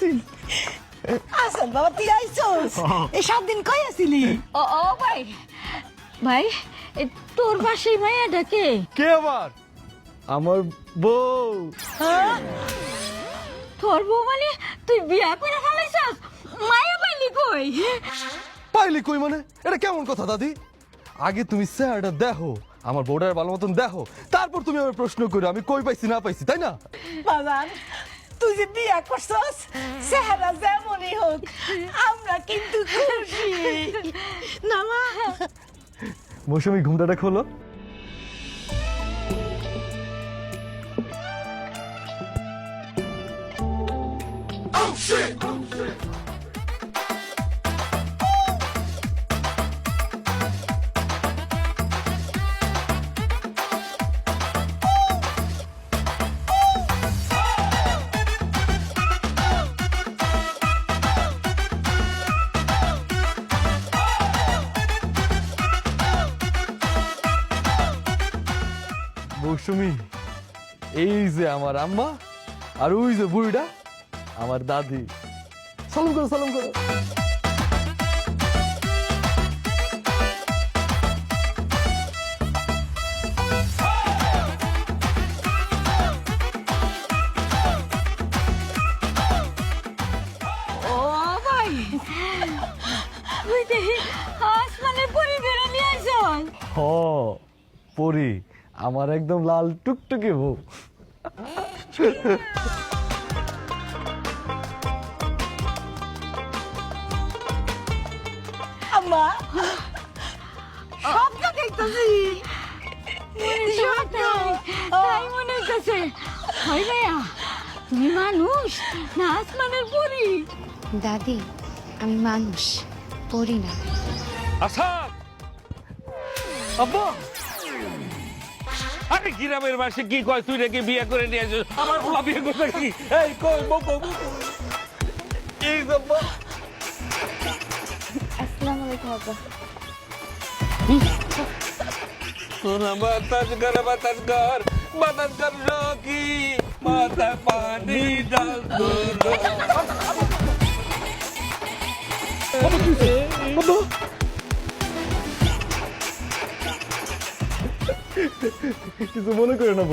আসিল আসল বাবা তুই আইছস এই 7 দিন কই আছিলি? ও ও ভাই ভাই এ তোর পাশেই মাইয়াটা কে? কে আবার? আমার বউ। হ্যাঁ তোর বউ মানে তুই বিয়া করে ফেলাইছস? মায়া পাইলি কই? পাইলি কই মানে? এটা কেমন কথা দাদি? আগে তুমি চেহারাটা দেখো, আমার বউটার ভালো মতন দেখো, তারপর তুমি আমার প্রশ্ন করো আমি কই পাইছি না পাইছি, তাই না? বাজান তুই যে বিয়া করছস চেহারা যেমনই হোক আমরা কিন্তু খুশি না মা। মৌসুমী ঘুমটাটা খোলো। মৌসুমী, এই যে আমার আম্মা আর ওই যে বুড়িটা আমার দাদি। সালাম করো সালাম করো। ও ভাই তুই দেখি আসমানের পরি ধরে নিয়ে আইছস। হ পরি, আমার একদম লাল টুকটুকে বউ। আম্মা সব দেখাইতাছি তাই মনে হইতেছে হয় ভাইয়া তুমি মানুষ না আসমানের পরি? দাদি আমি মানুষ, পড়ি না। আচ্ছা আব্বা আরে গ্রামের মাসে কি কয় তুই নাকি বিয়ে করে নিয়ে আসিস? আমার পোলা বিয়ে করবে কি? এই কই বকো এই যে আব্বা। আসসালামু আলাইকুম আব্বা। সোনা বাতাস কর রকি মাথা পানি ডাল দো। কিছু মনে করে না।